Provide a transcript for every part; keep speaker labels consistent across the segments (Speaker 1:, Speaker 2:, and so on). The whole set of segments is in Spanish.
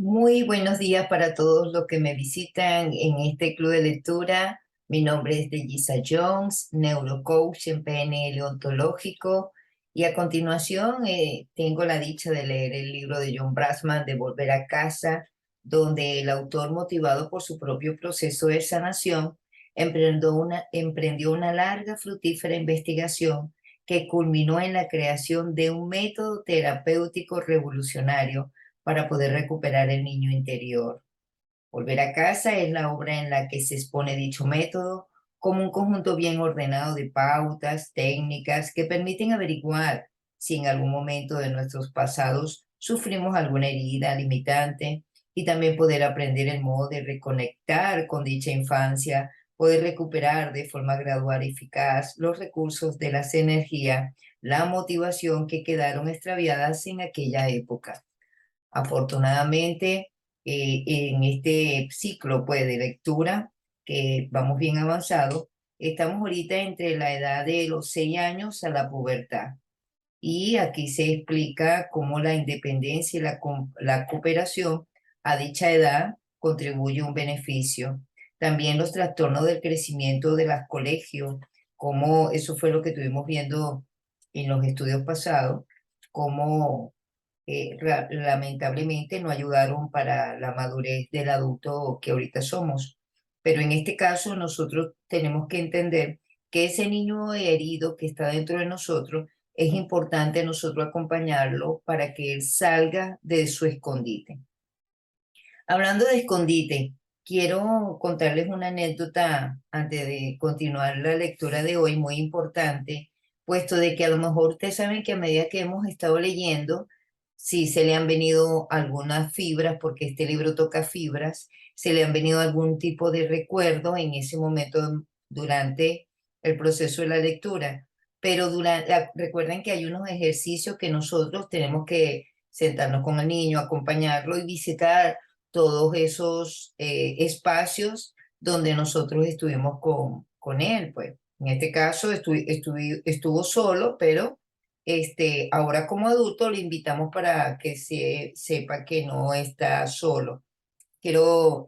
Speaker 1: Muy buenos días para todos los que me visitan en este club de lectura. Mi nombre es Delisa Jones, neurocoach en PNL ontológico. Y a continuación tengo la dicha de leer el libro de John Brasman, de Volver a casa, donde el autor, motivado por su propio proceso de sanación, emprendió una larga, fructífera investigación que culminó en la creación de un método terapéutico revolucionario para poder recuperar el niño interior. Volver a casa es la obra en la que se expone dicho método como un conjunto bien ordenado de pautas, técnicas que permiten averiguar si en algún momento de nuestros pasados sufrimos alguna herida limitante y también poder aprender el modo de reconectar con dicha infancia, poder recuperar de forma gradual y eficaz los recursos de las energías, la motivación que quedaron extraviadas en aquella época. Afortunadamente, en este ciclo pues, de lectura, que vamos bien avanzado, estamos ahorita entre la edad de los 6 años a la pubertad. Y aquí se explica cómo la independencia y la cooperación a dicha edad contribuye a un beneficio. También los trastornos del crecimiento de los colegios, como eso fue lo que estuvimos viendo en los estudios pasados, cómo lamentablemente no ayudaron para la madurez del adulto que ahorita somos. Pero en este caso nosotros tenemos que entender que ese niño herido que está dentro de nosotros, es importante nosotros acompañarlo para que él salga de su escondite. Hablando de escondite, quiero contarles una anécdota antes de continuar la lectura de hoy, muy importante, puesto de que a lo mejor ustedes saben que a medida que hemos estado leyendo, si se le han venido algunas fibras, porque este libro toca fibras, se le han venido algún tipo de recuerdo en ese momento durante el proceso de la lectura. Pero recuerden que hay unos ejercicios que nosotros tenemos que sentarnos con el niño, acompañarlo y visitar todos esos espacios donde nosotros estuvimos con él, pues. En este caso estuvo solo, pero ahora como adulto le invitamos para que sepa que no está solo. Quiero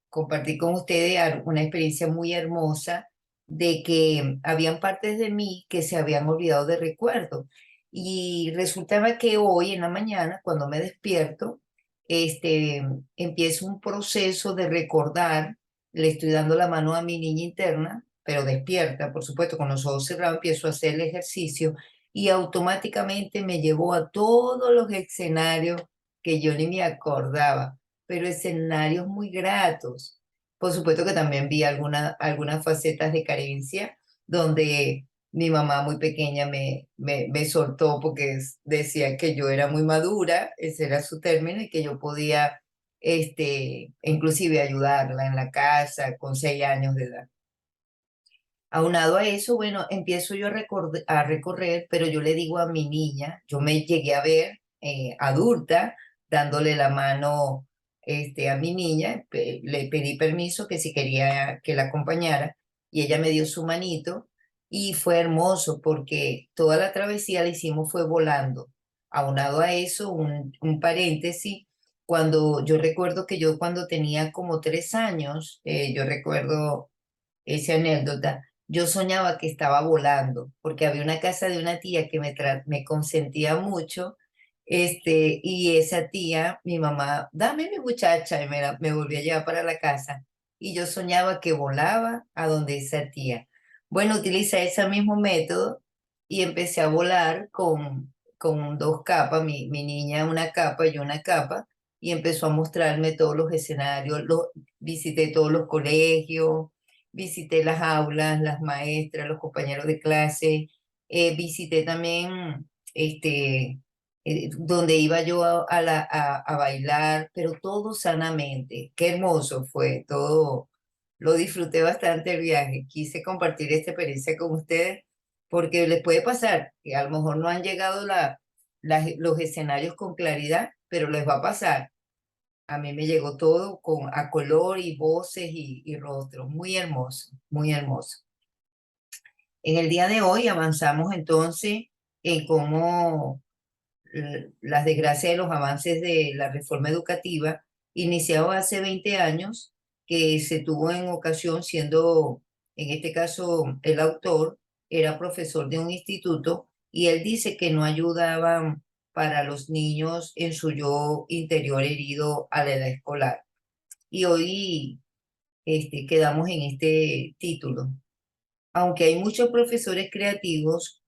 Speaker 1: compartir con ustedes una experiencia muy hermosa de que habían partes de mí que se habían olvidado de recuerdo. Y resultaba que hoy en la mañana, cuando me despierto, este, empiezo un proceso de recordar, le estoy dando la mano a mi niña interna, pero despierta, por supuesto, con los ojos cerrados, empiezo a hacer el ejercicio y automáticamente me llevó a todos los escenarios que yo ni me acordaba, pero escenarios muy gratos. Por supuesto que también vi algunas facetas de carencia donde mi mamá muy pequeña me soltó porque decía que yo era muy madura, ese era su término, y que yo podía inclusive ayudarla en la casa con 6 años de edad. Aunado a eso, bueno, empiezo yo a recorrer, pero yo le digo a mi niña, yo me llegué a ver adulta, dándole la mano a mi niña, le pedí permiso que si quería que la acompañara y ella me dio su manito y fue hermoso porque toda la travesía la hicimos fue volando. Aunado a eso, un paréntesis, cuando yo recuerdo que yo cuando tenía como 3 años, yo recuerdo esa anécdota, yo soñaba que estaba volando, porque había una casa de una tía que me consentía mucho, y esa tía, mi mamá, dame mi muchacha, y me volvía a llevar para la casa, y yo soñaba que volaba a donde esa tía. Bueno, utiliza ese mismo método y empecé a volar con dos capas, mi niña una capa y yo una capa, y empezó a mostrarme todos los escenarios, visité todos los colegios, visité las aulas, las maestras, los compañeros de clase, visité también donde iba yo a bailar, pero todo sanamente. Qué hermoso fue, todo. Lo disfruté bastante el viaje. Quise compartir esta experiencia con ustedes porque les puede pasar que a lo mejor no han llegado los escenarios con claridad, pero les va a pasar. A mí me llegó todo a color y voces y rostros. Muy hermoso, muy hermoso. En el día de hoy avanzamos entonces en cómo las desgracias de los avances de la reforma educativa, iniciado hace 20 años, que se tuvo en ocasión siendo, en este caso, el autor era profesor de un instituto y él dice que no ayudaban para los niños en su yo interior herido a la edad escolar. Y hoy quedamos en este título. Aunque hay muchos profesores creativos,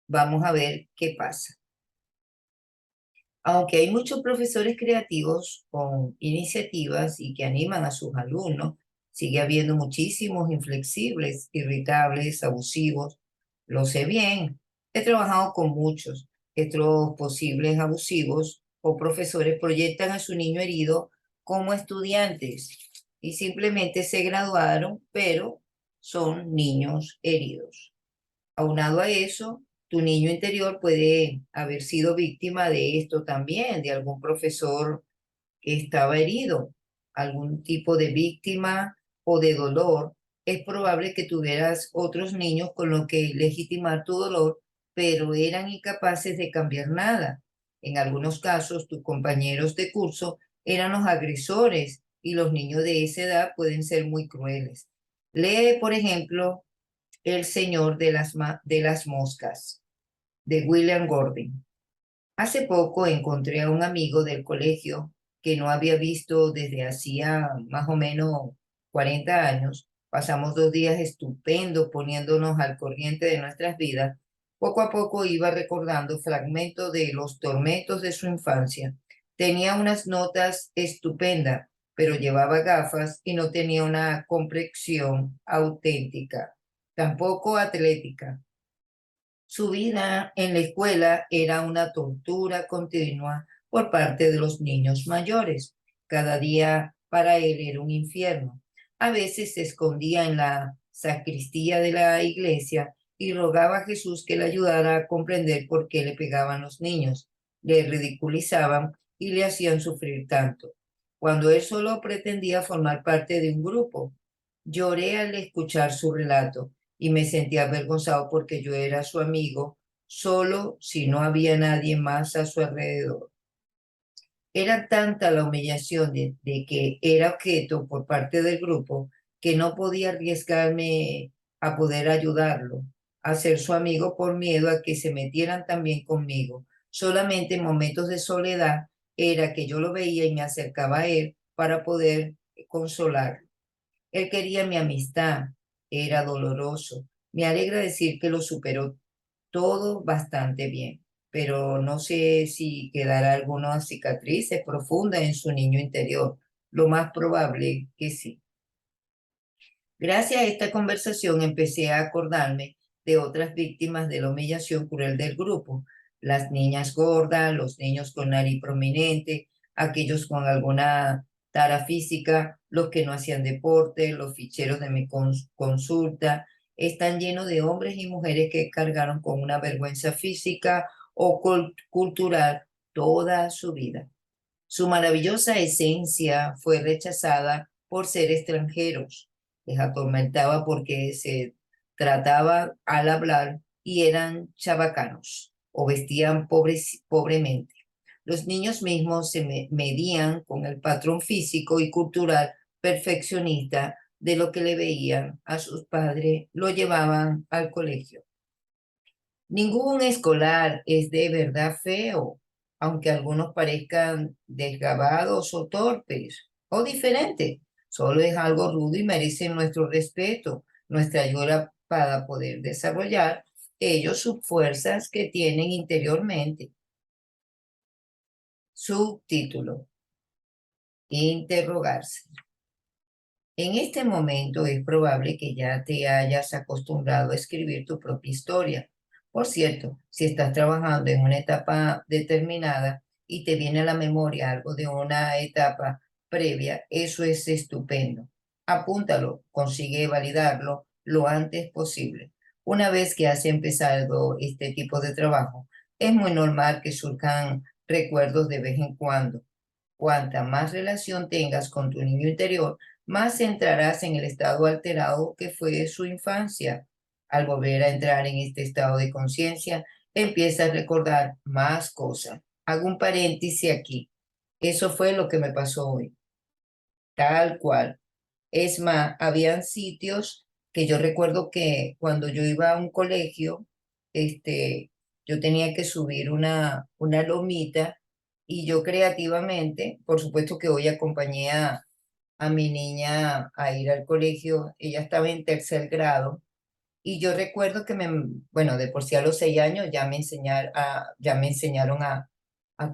Speaker 1: vamos a ver qué pasa. Aunque hay muchos profesores creativos con iniciativas y que animan a sus alumnos, sigue habiendo muchísimos inflexibles, irritables, abusivos. Lo sé bien. He trabajado con muchos. Estos posibles abusivos o profesores proyectan a su niño herido como estudiantes y simplemente se graduaron, pero son niños heridos. Aunado a eso, tu niño interior puede haber sido víctima de esto también, de algún profesor que estaba herido, algún tipo de víctima o de dolor. Es probable que tuvieras otros niños con los que legitimar tu dolor, pero eran incapaces de cambiar nada. En algunos casos, tus compañeros de curso eran los agresores y los niños de esa edad pueden ser muy crueles. Lee, por ejemplo, El Señor de las Moscas, de William Gordon. Hace poco encontré a un amigo del colegio que no había visto desde hacía más o menos 40 años. Pasamos 2 días estupendos poniéndonos al corriente de nuestras vidas. Poco a poco iba recordando fragmentos de los tormentos de su infancia. Tenía unas notas estupendas, pero llevaba gafas y no tenía una complexión auténtica, tampoco atlética. Su vida en la escuela era una tortura continua por parte de los niños mayores. Cada día para él era un infierno. A veces se escondía en la sacristía de la iglesia y rogaba a Jesús que le ayudara a comprender por qué le pegaban los niños, le ridiculizaban y le hacían sufrir tanto, cuando él solo pretendía formar parte de un grupo. Lloré al escuchar su relato y me sentí avergonzado porque yo era su amigo, solo si no había nadie más a su alrededor. Era tanta la humillación de que era objeto por parte del grupo que no podía arriesgarme a poder ayudarlo, a ser su amigo por miedo a que se metieran también conmigo. Solamente en momentos de soledad era que yo lo veía y me acercaba a él para poder consolarlo. Él quería mi amistad, era doloroso. Me alegra decir que lo superó todo bastante bien, pero no sé si quedará alguna cicatrices profundas en su niño interior. Lo más probable que sí. Gracias a esta conversación empecé a acordarme de otras víctimas de la humillación cruel del grupo, las niñas gordas, los niños con nariz prominente, aquellos con alguna tara física, los que no hacían deporte, los ficheros de mi consulta, están llenos de hombres y mujeres que cargaron con una vergüenza física o cultural toda su vida. Su maravillosa esencia fue rechazada por ser extranjeros. Les atormentaba porque se trataba al hablar y eran chabacanos o vestían pobremente. Los niños mismos se medían con el patrón físico y cultural perfeccionista de lo que le veían a sus padres, lo llevaban al colegio. Ningún escolar es de verdad feo, aunque algunos parezcan desgabados o torpes o diferentes. Solo es algo rudo y merece nuestro respeto, nuestra ayuda para poder desarrollar ellos sus fuerzas que tienen interiormente. Subtítulo: Interrogarse. En este momento es probable que ya te hayas acostumbrado a escribir tu propia historia. Por cierto, si estás trabajando en una etapa determinada y te viene a la memoria algo de una etapa previa, eso es estupendo. Apúntalo, consigue validarlo lo antes posible. Una vez que has empezado este tipo de trabajo, es muy normal que surjan recuerdos de vez en cuando. Cuanta más relación tengas con tu niño interior, más entrarás en el estado alterado que fue su infancia. Al volver a entrar en este estado de conciencia, empieza a recordar más cosas. Hago un paréntesis aquí. Eso fue lo que me pasó hoy, tal cual. Es más, habían sitios que yo recuerdo que cuando yo iba a un colegio, yo tenía que subir una lomita y yo creativamente, por supuesto que hoy acompañé a mi niña a ir al colegio, ella estaba en tercer grado y yo recuerdo que bueno, de por sí a los 6 años ya me enseñaron a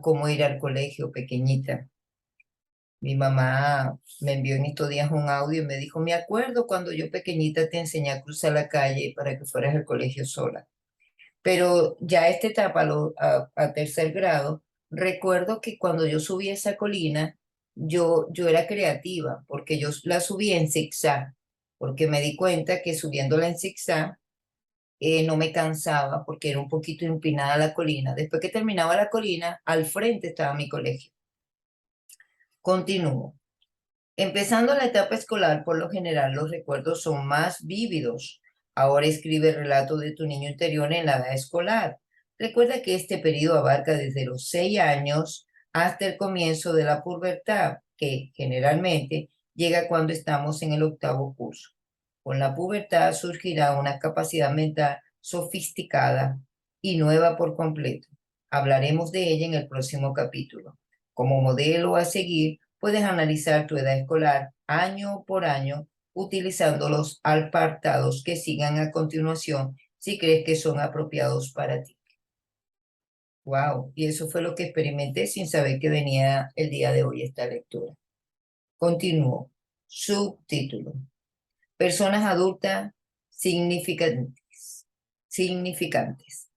Speaker 1: cómo ir al colegio pequeñita. Mi mamá me envió en estos días un audio y me dijo, me acuerdo cuando yo pequeñita te enseñé a cruzar la calle para que fueras al colegio sola. Pero ya a esta etapa, a tercer grado, recuerdo que cuando yo subí esa colina, yo era creativa, porque yo la subí en zigzag, porque me di cuenta que subiéndola en zigzag no me cansaba, porque era un poquito empinada la colina. Después que terminaba la colina, al frente estaba mi colegio. Continúo. Empezando la etapa escolar, por lo general los recuerdos son más vívidos. Ahora escribe el relato de tu niño interior en la edad escolar. Recuerda que este periodo abarca desde los 6 años hasta el comienzo de la pubertad, que generalmente llega cuando estamos en el octavo curso. Con la pubertad surgirá una capacidad mental sofisticada y nueva por completo. Hablaremos de ella en el próximo capítulo. Como modelo a seguir, puedes analizar tu edad escolar año por año utilizando los apartados que sigan a continuación si crees que son apropiados para ti. Wow, y eso fue lo que experimenté sin saber que venía el día de hoy esta lectura. Continúo. Subtítulo. Personas adultas significantes. Significantes.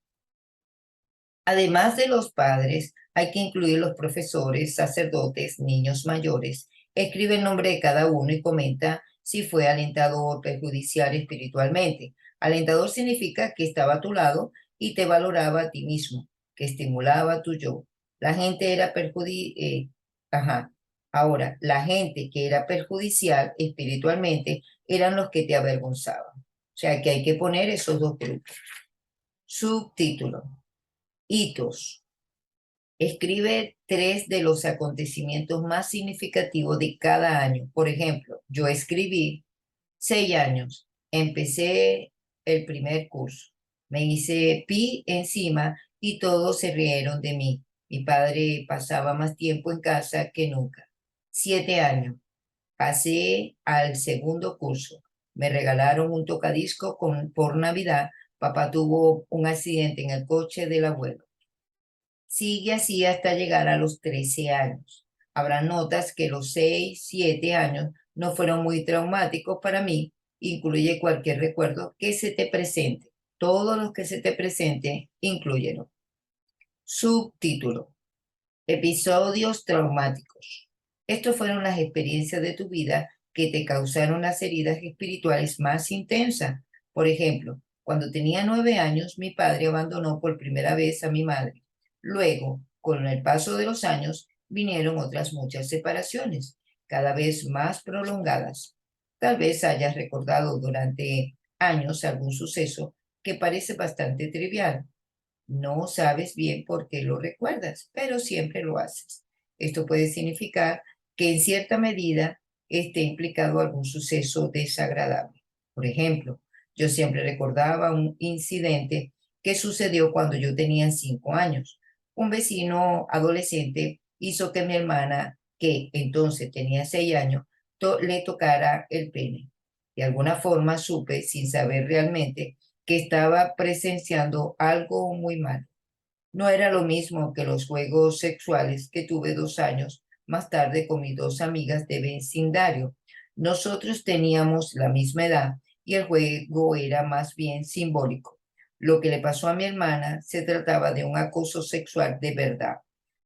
Speaker 1: Además de los padres, hay que incluir los profesores, sacerdotes, niños mayores. Escribe el nombre de cada uno y comenta si fue alentador o perjudicial espiritualmente. Alentador significa que estaba a tu lado y te valoraba a ti mismo, que estimulaba tu yo. La gente era ajá. Ahora, la gente que era perjudicial espiritualmente eran los que te avergonzaban. O sea que hay que poner esos dos grupos. Subtítulo. Hitos. Escribe 3 de los acontecimientos más significativos de cada año. Por ejemplo, yo escribí 6 años, empecé el primer curso, me hice pi encima y todos se rieron de mí. Mi padre pasaba más tiempo en casa que nunca. 7 años, pasé al segundo curso. Me regalaron un tocadisco por Navidad. Papá tuvo un accidente en el coche del abuelo. Sigue así hasta llegar a los 13 años. Habrá notas que los 6, 7 años no fueron muy traumáticos para mí. Incluye cualquier recuerdo que se te presente. Todos los que se te presenten, incluyelo. Subtítulo. Episodios traumáticos. Estos fueron las experiencias de tu vida que te causaron las heridas espirituales más intensas. Por ejemplo, cuando tenía 9 años, mi padre abandonó por primera vez a mi madre. Luego, con el paso de los años, vinieron otras muchas separaciones, cada vez más prolongadas. Tal vez hayas recordado durante años algún suceso que parece bastante trivial. No sabes bien por qué lo recuerdas, pero siempre lo haces. Esto puede significar que en cierta medida esté implicado algún suceso desagradable. Por ejemplo, yo siempre recordaba un incidente que sucedió cuando yo tenía 5 años. Un vecino adolescente hizo que mi hermana, que entonces tenía 6 años, le tocara el pene. De alguna forma supe, sin saber realmente, que estaba presenciando algo muy mal. No era lo mismo que los juegos sexuales que tuve 2 años más tarde con mis dos amigas de vecindario. Nosotros teníamos la misma edad y el juego era más bien simbólico. Lo que le pasó a mi hermana se trataba de un acoso sexual de verdad.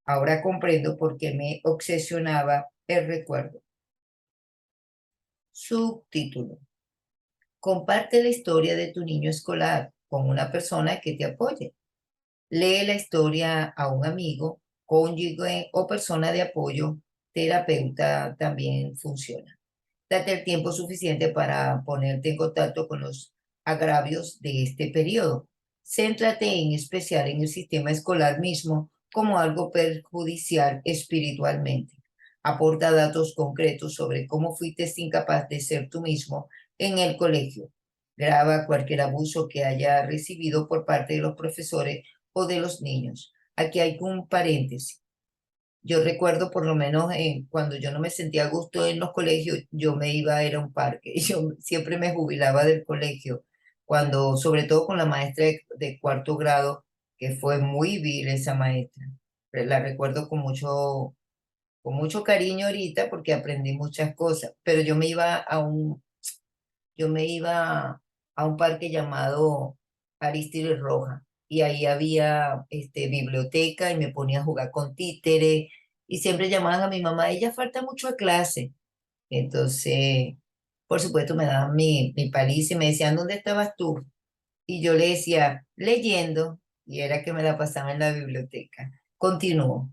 Speaker 1: Ahora comprendo por qué me obsesionaba el recuerdo. Subtítulo. Comparte la historia de tu niño escolar con una persona que te apoye. Lee la historia a un amigo, cónyuge o persona de apoyo. Terapeuta también funciona. Date el tiempo suficiente para ponerte en contacto con los agravios de este periodo. Céntrate en especial en el sistema escolar mismo como algo perjudicial espiritualmente. Aporta datos concretos sobre cómo fuiste incapaz de ser tú mismo en el colegio. Graba cualquier abuso que haya recibido por parte de los profesores o de los niños. Aquí hay un paréntesis. Yo recuerdo por lo menos cuando yo no me sentía a gusto en los colegios, yo me iba a ir a un parque. Yo siempre me jubilaba del colegio, cuando, sobre todo con la maestra de cuarto grado, que fue muy vil esa maestra. La recuerdo con mucho cariño ahorita porque aprendí muchas cosas, pero yo me iba a un parque llamado Arístides Roja y ahí había biblioteca y me ponía a jugar con títeres y siempre llamaban a mi mamá, ella falta mucho a clase. Entonces, por supuesto, me daban mi paliza y me decían, ¿dónde estabas tú? Y yo le decía, leyendo, y era que me la pasaba en la biblioteca. Continúo.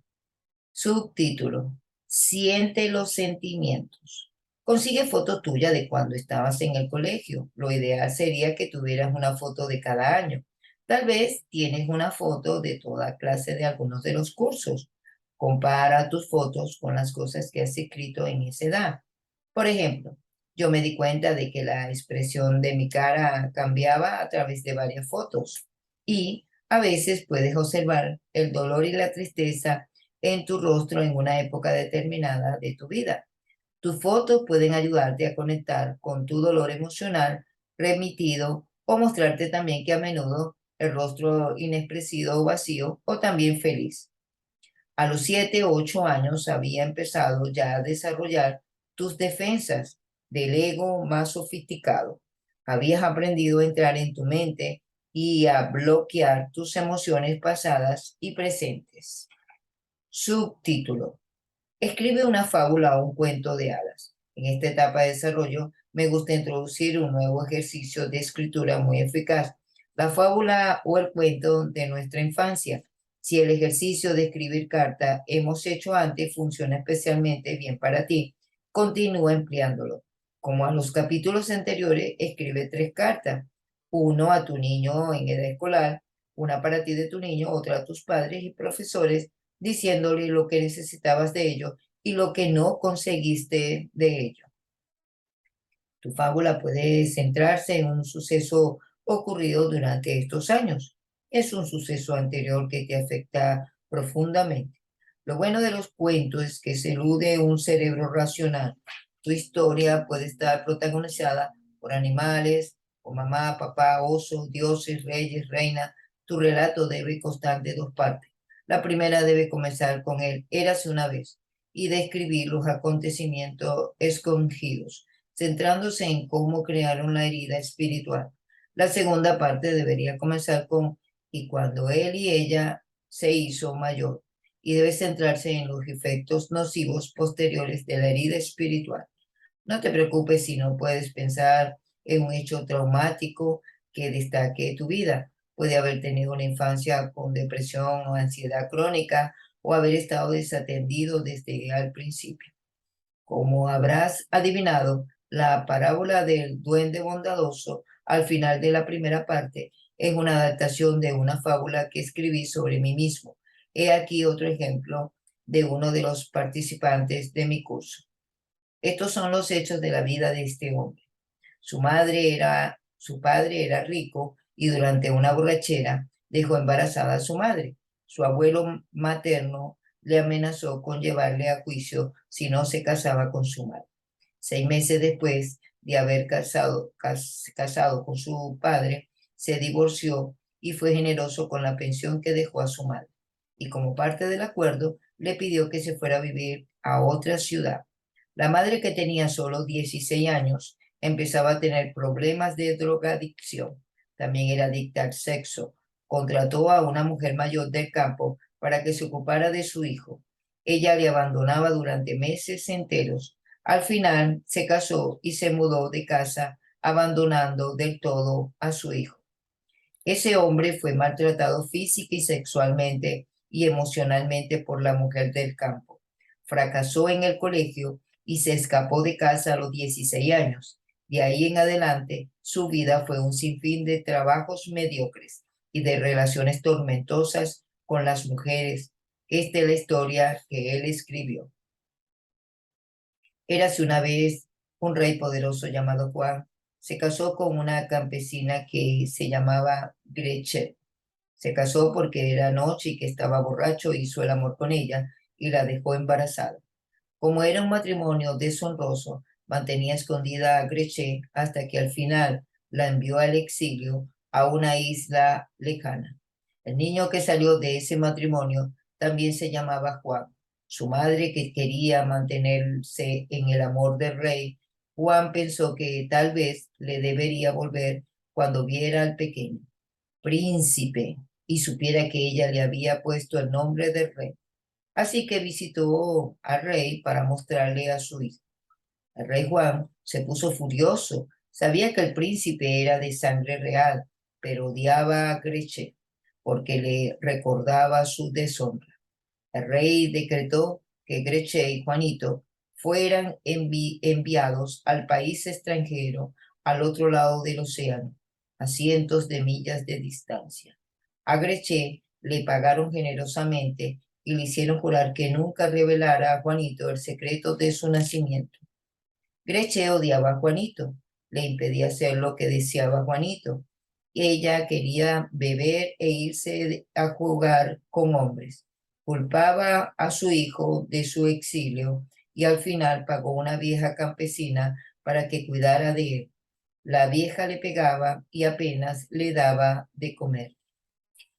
Speaker 1: Subtítulo: Siente los sentimientos. Consigue foto tuya de cuando estabas en el colegio. Lo ideal sería que tuvieras una foto de cada año. Tal vez tienes una foto de toda clase de algunos de los cursos. Compara tus fotos con las cosas que has escrito en esa edad. Por ejemplo, yo me di cuenta de que la expresión de mi cara cambiaba a través de varias fotos y a veces puedes observar el dolor y la tristeza en tu rostro en una época determinada de tu vida. Tus fotos pueden ayudarte a conectar con tu dolor emocional remitido o mostrarte también que a menudo el rostro inexpresivo o vacío o también feliz. A los 7 o 8 años había empezado ya a desarrollar tus defensas del ego más sofisticado. Habías aprendido a entrar en tu mente y a bloquear tus emociones pasadas y presentes. Subtítulo: Escribe una fábula o un cuento de hadas. En esta etapa de desarrollo me gusta introducir un nuevo ejercicio de escritura muy eficaz, la fábula o el cuento de nuestra infancia. Si el ejercicio de escribir carta hemos hecho antes funciona especialmente bien para ti, continúa empleándolo. Como a los capítulos anteriores, escribe 3 cartas, uno a tu niño en edad escolar, una para ti de tu niño, otra a tus padres y profesores, diciéndole lo que necesitabas de ellos y lo que no conseguiste de ello. Tu fábula puede centrarse en un suceso ocurrido durante estos años. Es un suceso anterior que te afecta profundamente. Lo bueno de los cuentos es que se elude un cerebro racional. Tu historia puede estar protagonizada por animales, por mamá, papá, osos, dioses, reyes, reina. Tu relato debe constar de 2 partes. La primera debe comenzar con el érase una vez y describir los acontecimientos escogidos, centrándose en cómo crearon la herida espiritual. La segunda parte debería comenzar con y cuando él y ella se hizo mayor, y debe centrarse en los efectos nocivos posteriores de la herida espiritual. No te preocupes si no puedes pensar en un hecho traumático que destaque tu vida. Puede haber tenido una infancia con depresión o ansiedad crónica o haber estado desatendido desde al principio. Como habrás adivinado, la parábola del duende bondadoso al final de la primera parte es una adaptación de una fábula que escribí sobre mí mismo. He aquí otro ejemplo de uno de los participantes de mi curso. Estos son los hechos de la vida de este hombre. Su padre era rico y durante una borrachera dejó embarazada a su madre. Su abuelo materno le amenazó con llevarle a juicio si no se casaba con su madre. 6 meses después de haber casado con su padre, se divorció y fue generoso con la pensión que dejó a su madre. Y como parte del acuerdo, le pidió que se fuera a vivir a otra ciudad. La madre, que tenía solo 16 años, empezaba a tener problemas de drogadicción. También era adicta al sexo. Contrató a una mujer mayor del campo para que se ocupara de su hijo. Ella le abandonaba durante meses enteros. Al final se casó y se mudó de casa, abandonando del todo a su hijo. Ese hombre fue maltratado física y sexualmente y emocionalmente por la mujer del campo. Fracasó en el colegio y se escapó de casa a los 16 años. De ahí en adelante, su vida fue un sinfín de trabajos mediocres y de relaciones tormentosas con las mujeres. Esta es la historia que él escribió. Érase una vez un rey poderoso llamado Juan. Se casó con una campesina que se llamaba Gretchen. Se casó porque era noche y que estaba borracho, hizo el amor con ella y la dejó embarazada. Como era un matrimonio deshonroso, mantenía escondida a Gretchen hasta que al final la envió al exilio a una isla lejana. El niño que salió de ese matrimonio también se llamaba Juan. Su madre, que quería mantenerse en el amor del rey, Juan pensó que tal vez le debería volver cuando viera al pequeño príncipe y supiera que ella le había puesto el nombre del rey. Así que visitó al rey para mostrarle a su hijo. El rey Juan se puso furioso. Sabía que el príncipe era de sangre real, pero odiaba a Gretchen porque le recordaba su deshonra. El rey decretó que Gretchen y Juanito fueran enviados al país extranjero al otro lado del océano, a cientos de millas de distancia. A Gretchen le pagaron generosamente y le hicieron jurar que nunca revelara a Juanito el secreto de su nacimiento. Gretchen odiaba a Juanito, le impedía hacer lo que deseaba Juanito. Ella quería beber e irse a jugar con hombres. Culpaba a su hijo de su exilio y al final pagó una vieja campesina para que cuidara de él. La vieja le pegaba y apenas le daba de comer.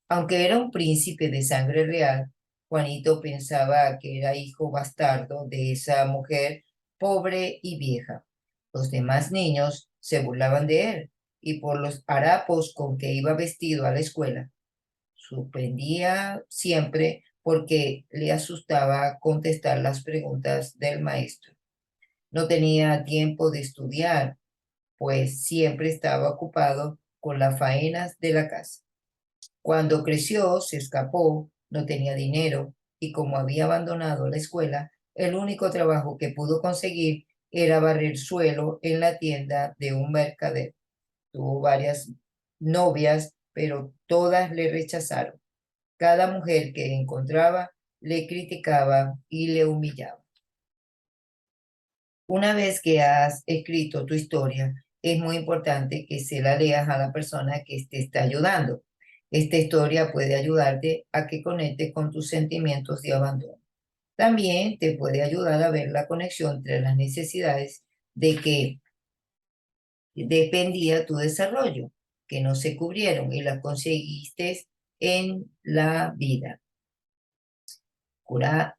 Speaker 1: Aunque era un príncipe de sangre real, Juanito pensaba que era hijo bastardo de esa mujer pobre y vieja. Los demás niños se burlaban de él y por los harapos con que iba vestido a la escuela. Suspendía siempre porque le asustaba contestar las preguntas del maestro. No tenía tiempo de estudiar, pues siempre estaba ocupado con las faenas de la casa. Cuando creció, se escapó, no tenía dinero y como había abandonado la escuela, el único trabajo que pudo conseguir era barrer suelo en la tienda de un mercader. Tuvo varias novias, pero todas le rechazaron. Cada mujer que encontraba le criticaba y le humillaba. Una vez que has escrito tu historia, es muy importante que se la leas a la persona que te está ayudando. Esta historia puede ayudarte a que conectes con tus sentimientos de abandono. También te puede ayudar a ver la conexión entre las necesidades de que dependía tu desarrollo, que no se cubrieron y las conseguiste en la vida. Cura,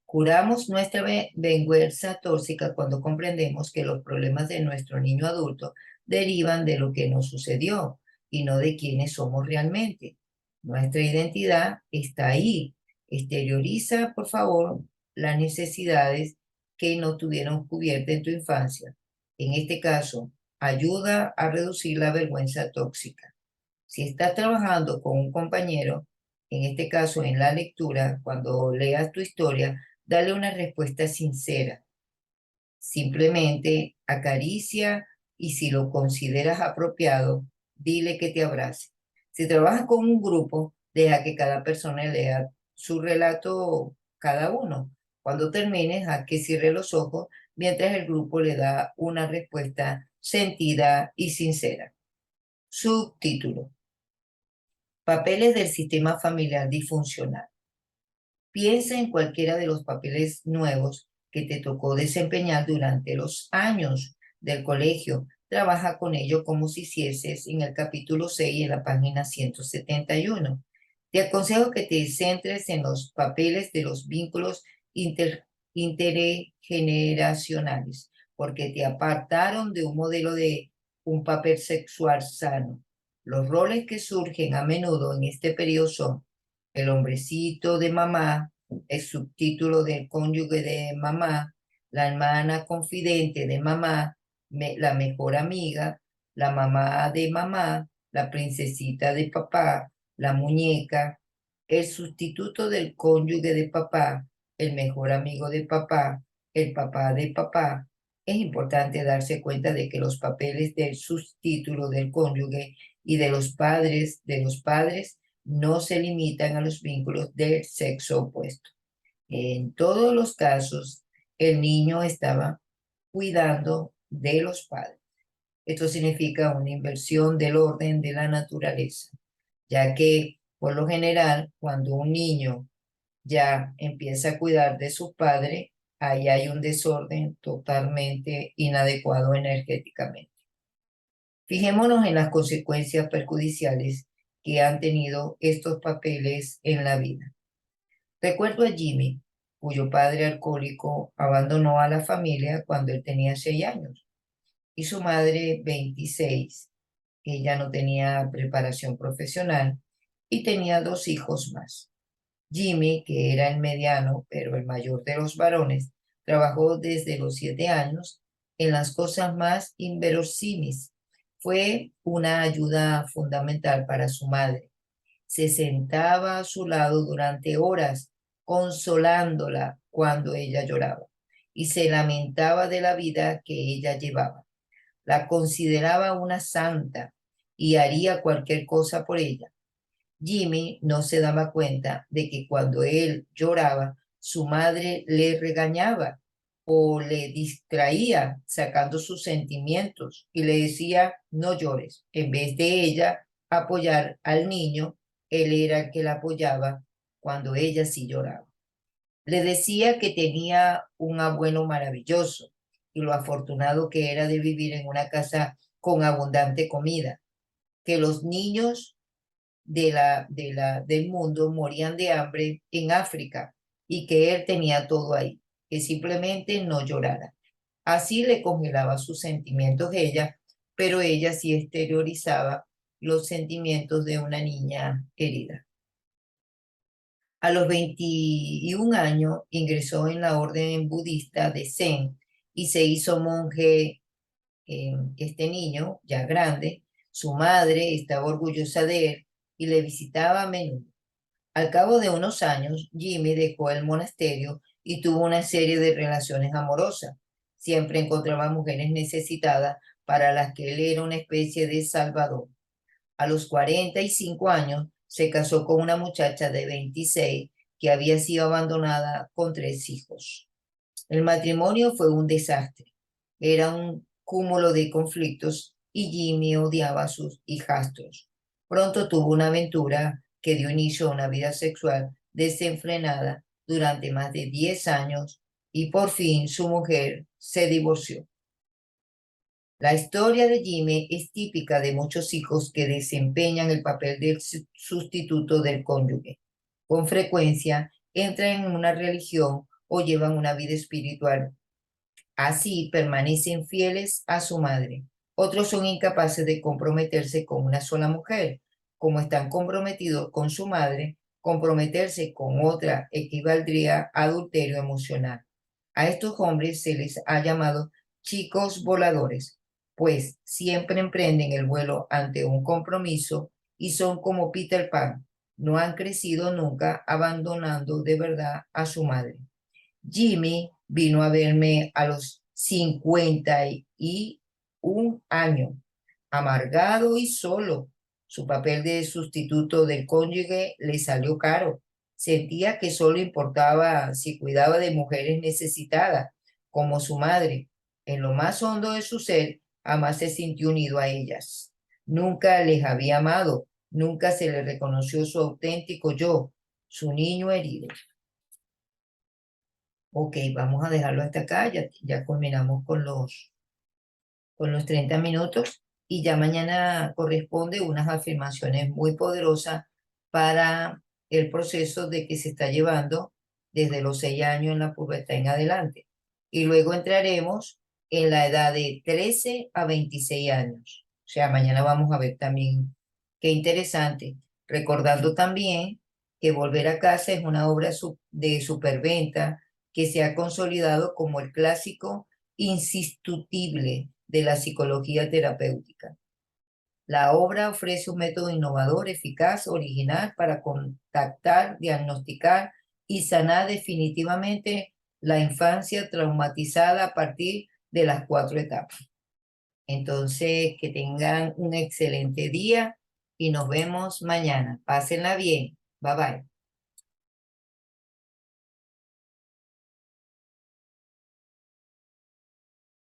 Speaker 1: curamos nuestra vergüenza tóxica cuando comprendemos que los problemas de nuestro niño adulto derivan de lo que nos sucedió y no de quiénes somos realmente. Nuestra identidad está ahí. Exterioriza, por favor, las necesidades que no tuvieron cubiertas en tu infancia. En este caso, ayuda a reducir la vergüenza tóxica. Si estás trabajando con un compañero, en este caso en la lectura, cuando leas tu historia, dale una respuesta sincera. Simplemente acaricia y si lo consideras apropiado, dile que te abrace. Si trabajas con un grupo, deja que cada persona lea su relato cada uno. Cuando termines, haz que cierre los ojos mientras el grupo le da una respuesta sentida y sincera. Subtítulo: Papeles del sistema familiar disfuncional. Piensa en cualquiera de los papeles nuevos que te tocó desempeñar durante los años del colegio. Trabaja con ello como si hicieses en el capítulo 6 en la página 171. Te aconsejo que te centres en los papeles de los vínculos intergeneracionales, porque te apartaron de un modelo de un papel sexual sano. Los roles que surgen a menudo en este periodo son el hombrecito de mamá, el subtítulo del cónyuge de mamá, la hermana confidente de mamá, la mejor amiga, la mamá de mamá, la princesita de papá, la muñeca, el sustituto del cónyuge de papá, el mejor amigo de papá, el papá de papá. Es importante darse cuenta de que los papeles del subtítulo del cónyuge y de los padres no se limitan a los vínculos del sexo opuesto. En todos los casos, el niño estaba cuidando de los padres. Esto significa una inversión del orden de la naturaleza, ya que por lo general, cuando un niño ya empieza a cuidar de su padre, ahí hay un desorden totalmente inadecuado energéticamente. Fijémonos en las consecuencias perjudiciales que han tenido estos papeles en la vida. Recuerdo a Jimmy, cuyo padre alcohólico abandonó a la familia cuando él tenía 6 años y su madre 26. Ella no tenía preparación profesional y tenía 2 hijos más. Jimmy, que era el mediano, pero el mayor de los varones, trabajó desde los 7 años en las cosas más inverosímiles. Fue una ayuda fundamental para su madre. Se sentaba a su lado durante horas, consolándola cuando ella lloraba, y se lamentaba de la vida que ella llevaba. La consideraba una santa y haría cualquier cosa por ella. Jimmy no se daba cuenta de que cuando él lloraba, su madre le regañaba o le distraía sacando sus sentimientos y le decía, no llores. En vez de ella apoyar al niño, él era el que la apoyaba cuando ella sí lloraba. Le decía que tenía un abuelo maravilloso y lo afortunado que era de vivir en una casa con abundante comida, que los niños del mundo morían de hambre en África y que él tenía todo ahí, que simplemente no llorara. Así le congelaba sus sentimientos ella, pero ella sí exteriorizaba los sentimientos de una niña herida. A los 21 años ingresó en la orden budista de Zen y se hizo monje. Este niño, ya grande, su madre estaba orgullosa de él y le visitaba a menudo. Al cabo de unos años, Jimmy dejó el monasterio y tuvo una serie de relaciones amorosas. Siempre encontraba mujeres necesitadas para las que él era una especie de salvador. A los 45 años se casó con una muchacha de 26 que había sido abandonada con 3 hijos. El matrimonio fue un desastre. Era un cúmulo de conflictos y Jimmy odiaba a sus hijastros. Pronto tuvo una aventura que dio inicio a una vida sexual desenfrenada durante más de 10 años y por fin su mujer se divorció. La historia de Jimmy es típica de muchos hijos que desempeñan el papel del sustituto del cónyuge. Con frecuencia entran en una religión o llevan una vida espiritual. Así permanecen fieles a su madre. Otros son incapaces de comprometerse con una sola mujer. Como están comprometidos con su madre, comprometerse con otra equivaldría a adulterio emocional. A estos hombres se les ha llamado chicos voladores, pues siempre emprenden el vuelo ante un compromiso y son como Peter Pan. No han crecido nunca abandonando de verdad a su madre. Jimmy vino a verme a los 51 años, amargado y solo. Su papel de sustituto del cónyuge le salió caro. Sentía que solo importaba si cuidaba de mujeres necesitadas, como su madre. En lo más hondo de su ser, jamás se sintió unido a ellas. Nunca les había amado, nunca se le reconoció su auténtico yo, su niño herido. Ok, vamos a dejarlo hasta acá, ya culminamos con los 30 minutos y ya mañana corresponde unas afirmaciones muy poderosas para el proceso de que se está llevando desde los 6 años en la pubertad en adelante. Y luego entraremos en la edad de 13 a 26 años. O sea, mañana vamos a ver también qué interesante, recordando también que Volver a casa es una obra de superventa que se ha consolidado como el clásico insustituible de la psicología terapéutica. La obra ofrece un método innovador, eficaz, original para contactar, diagnosticar y sanar definitivamente la infancia traumatizada a partir de las 4 etapas. Entonces, que tengan un excelente día y nos vemos mañana. Pásenla bien. Bye bye.